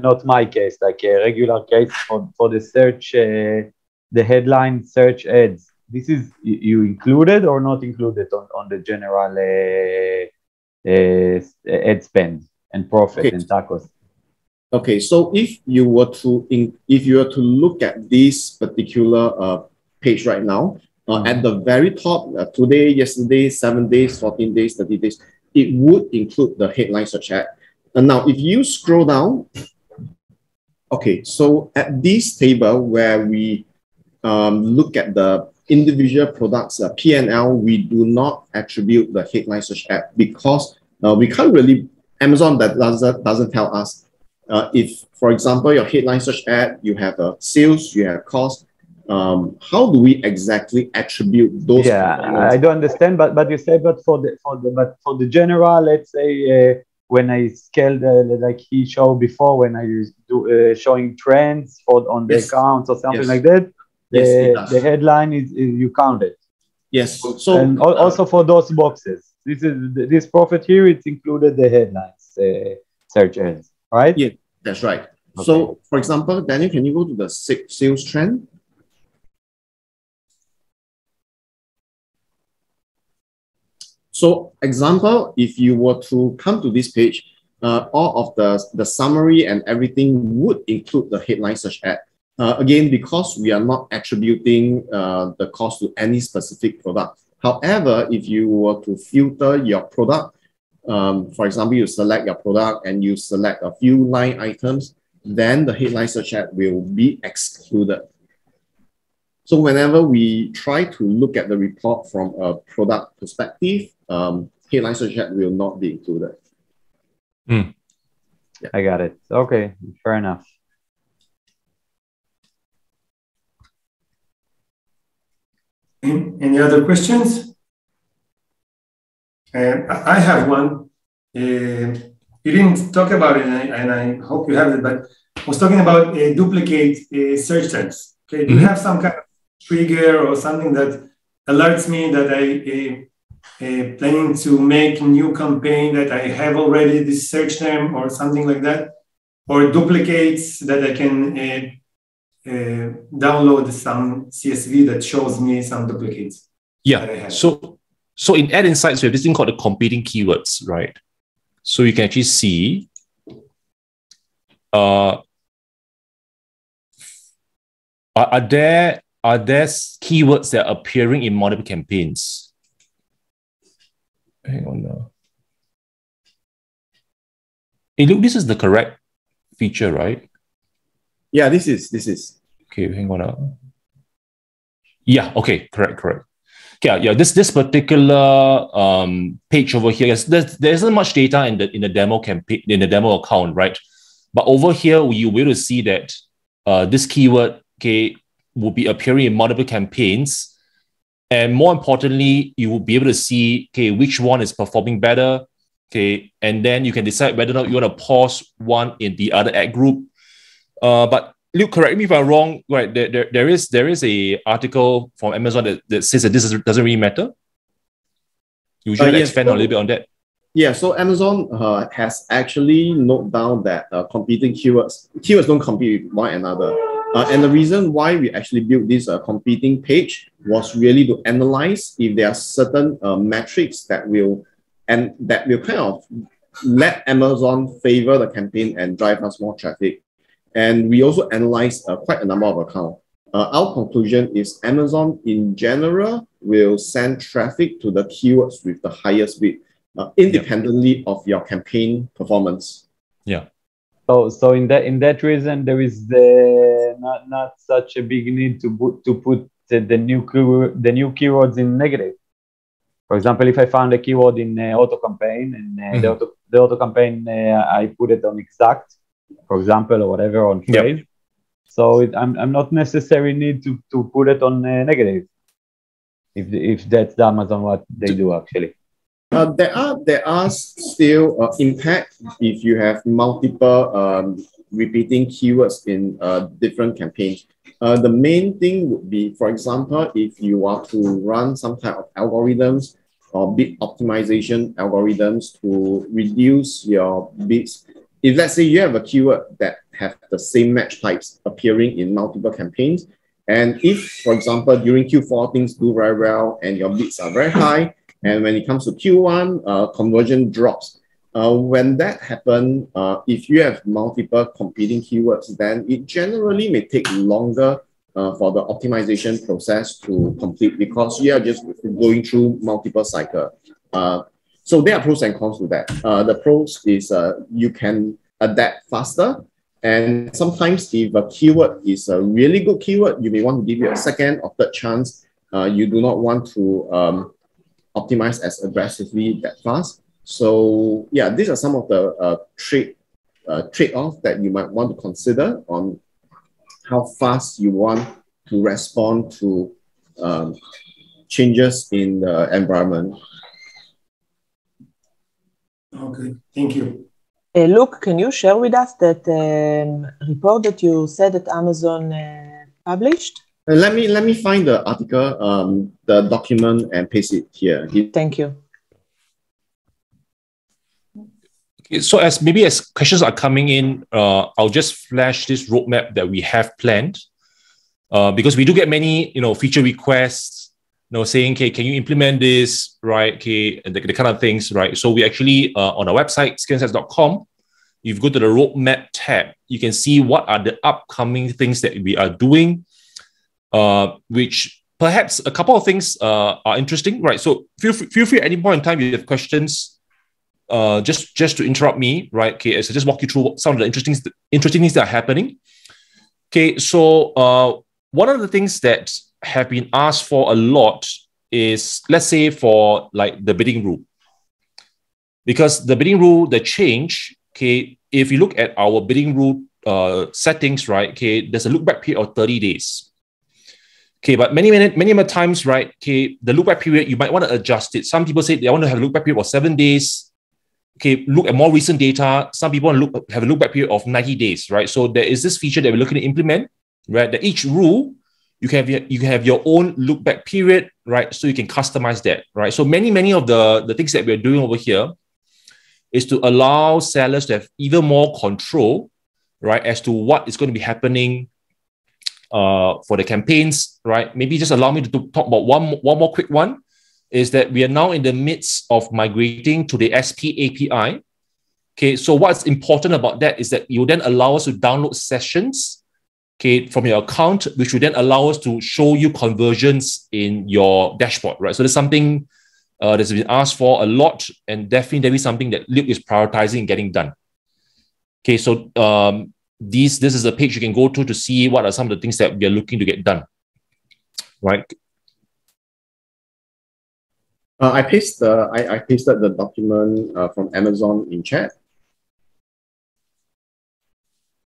not my case, like a regular case for the search, the headline search ads? This is you included or not included on the general ad spend and profit and tacos? Okay, so if you were to look at this particular page right now, at the very top, today, yesterday, 7 days, 14 days, 30 days, it would include the headline search ad. And now, if you scroll down, okay, so at this table where we look at the individual products, P&L, we do not attribute the headline search ad because we can't really, Amazon that doesn't tell us. If, for example, your headline search ad, you have sales, you have cost, how do we exactly attribute those? Yeah, I don't understand, but you say, but for the general, let's say when I scaled like he showed before, when I used to showing trends on the accounts or something like that, the headline is you count it. Yes. So and also for those boxes, this profit here, it's included the headlines search ads, right? Yeah, that's right. Okay. So for example, Daniel, can you go to the sales trend? So example, if you were to come to this page, all of the summary and everything would include the headline search ad. Again, because we are not attributing the cost to any specific product. However, if you were to filter your product, for example, you select your product and you select a few line items, then the headline search ad will be excluded. So whenever we try to look at the report from a product perspective, headline search ad will not be included. Yeah. I got it. Okay, fair enough. Any other questions? I have one. You didn't talk about it, and I hope you have it, but I was talking about duplicate search terms. Okay, do you have some kind of trigger or something that alerts me that I planning to make a new campaign that I have already this search term or something like that, or duplicates that I can download some CSV that shows me some duplicates? Yeah. So in Ad Insights, we have this thing called the competing keywords, right? So you can actually see are there are there keywords that are appearing in multiple campaigns? Hang on now. Hey, look, this is the correct feature, right? Yeah, this is. Okay, hang on now. Yeah, okay, correct. Yeah, this particular page over here, there isn't much data in the demo campaign, in the demo account, right? But over here, you will see that this keyword, okay, will be appearing in multiple campaigns. And more importantly, you will be able to see, okay, which one is performing better, okay, and then you can decide whether or not you want to pause one in the other ad group. But Luke, correct me if I'm wrong, right? There is a article from Amazon that says that this doesn't really matter. You should expand a little bit on that. Yeah, so Amazon has actually noted down that competing keywords don't compete with one another. And the reason why we actually built this competing page was really to analyze if there are certain metrics that will kind of let Amazon favor the campaign and drive us more traffic. And we also analyzed quite a number of accounts. Our conclusion is Amazon in general will send traffic to the keywords with the highest bid, independently of your campaign performance. Yeah. So in that reason, there is not such a big need to put the new keywords in negative. For example, if I found a keyword in auto campaign and the auto campaign I put it on exact, for example, or whatever on phrase. Yep. So I'm not necessarily need to put it on negative. If that's the Amazon what they do actually. There are still impact if you have multiple repeating keywords in different campaigns. The main thing would be, for example, if you are to run some type of algorithms or bid optimization algorithms to reduce your bids. If let's say you have a keyword that have the same match types appearing in multiple campaigns, and if, for example, during Q4 things do very well and your bids are very high, and when it comes to Q1, conversion drops. When that happens, if you have multiple competing keywords, then it generally may take longer for the optimization process to complete because you are just going through multiple cycles. So there are pros and cons to that. The pros is you can adapt faster. And sometimes if a keyword is a really good keyword, you may want to give it a second or third chance. You do not want to optimize as aggressively that fast. So yeah, these are some of the trade-offs that you might want to consider on how fast you want to respond to changes in the environment. Okay, thank you. Luke, can you share with us that report that you said that Amazon published? Let me find the article, the document, and paste it here. Thank you. Okay, so as questions are coming in, I'll just flash this roadmap that we have planned, because we do get many feature requests. Saying, okay, can you implement this, right? Okay, and the kind of things, right? So we actually, on our website, scalinsights.com, if you go to the roadmap tab, you can see what are the upcoming things that we are doing, which perhaps a couple of things are interesting, right? So feel free at any point in time you have questions, just to interrupt me, right? Okay, so just walk you through some of the interesting things that are happening. Okay, so one of the things that have been asked for a lot is, let's say, for like the bidding rule. Because the bidding rule, the change, okay, if you look at our bidding rule settings, right, okay, there's a look back period of 30 days. Okay, but many times, right, okay, the look back period, you might want to adjust it. Some people say they want to have a look back period of 7 days. Okay, look at more recent data. Some people want to have a look back period of 90 days, right? So there is this feature that we're looking to implement, right, that each rule, you can have your own look back period, right? So you can customize that, right? So many of the things that we're doing over here is to allow sellers to have even more control, right, as to what is going to be happening for the campaigns, right? Maybe just allow me to talk about one more quick one, is that we are now in the midst of migrating to the SP API. Okay, so what's important about that is that you then allow us to download sessions okay, from your account, which will then allow us to show you conversions in your dashboard, right? So there's something that's been asked for a lot, and definitely something that Luke is prioritizing and getting done. Okay, so this is a page you can go to see what are some of the things that we are looking to get done, right? I pasted the document from Amazon in chat.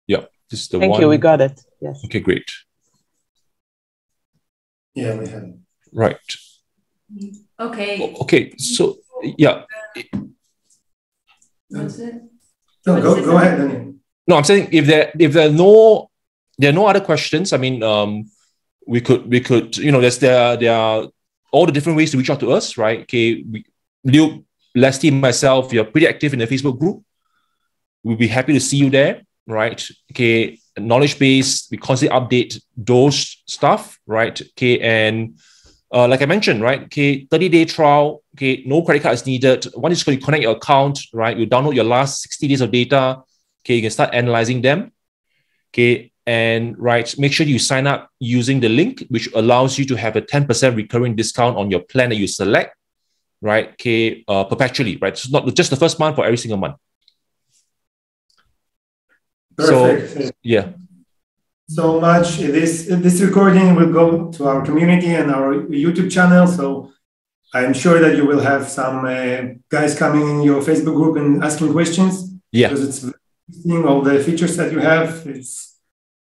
Yeah, this is the Thank one. you, we got it. Yes. Okay, great. Yeah, we have it. Right. Okay. Okay, so yeah. What's it? No, go ahead, Daniel. No, I'm saying if there are no other questions, I mean, we could there are all the different ways to reach out to us, right? Okay, Luke, Leslie, myself, you're pretty active in the Facebook group. We'll be happy to see you there, right? Okay, knowledge base, we constantly update those stuff, right? Okay, and like I mentioned, right? Okay, 30-day trial. Okay, no credit card is needed. Once you connect your account, right? You download your last 60 days of data. Okay, you can start analyzing them. Okay, and right, make sure you sign up using the link, which allows you to have a 10% recurring discount on your plan that you select, right? Okay, perpetually, right? So not just the first month, for every single month. Perfect. So, yeah. So much. This recording will go to our community and our YouTube channel. So I'm sure that you will have some guys coming in your Facebook group and asking questions. Yeah. Because it's interesting, all the features that you have. It's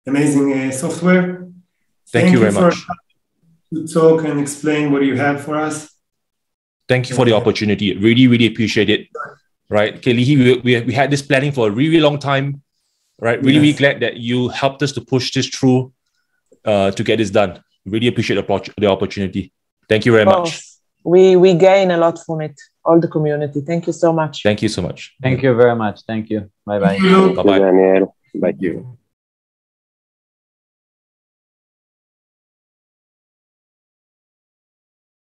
amazing software. Thank you very much. To talk and explain what you have for us. Thank you for the opportunity. Really, really appreciate it. Right. Okay, we had this planning for a really long time. Right. Really, really glad that you helped us to push this through to get this done. Really appreciate the opportunity. Thank you very much. We gain a lot from it, all the community. Thank you so much. Thank you so much. Thank you very much. Thank you. Bye-bye. Thank you. Bye-bye. Daniel. Thank you.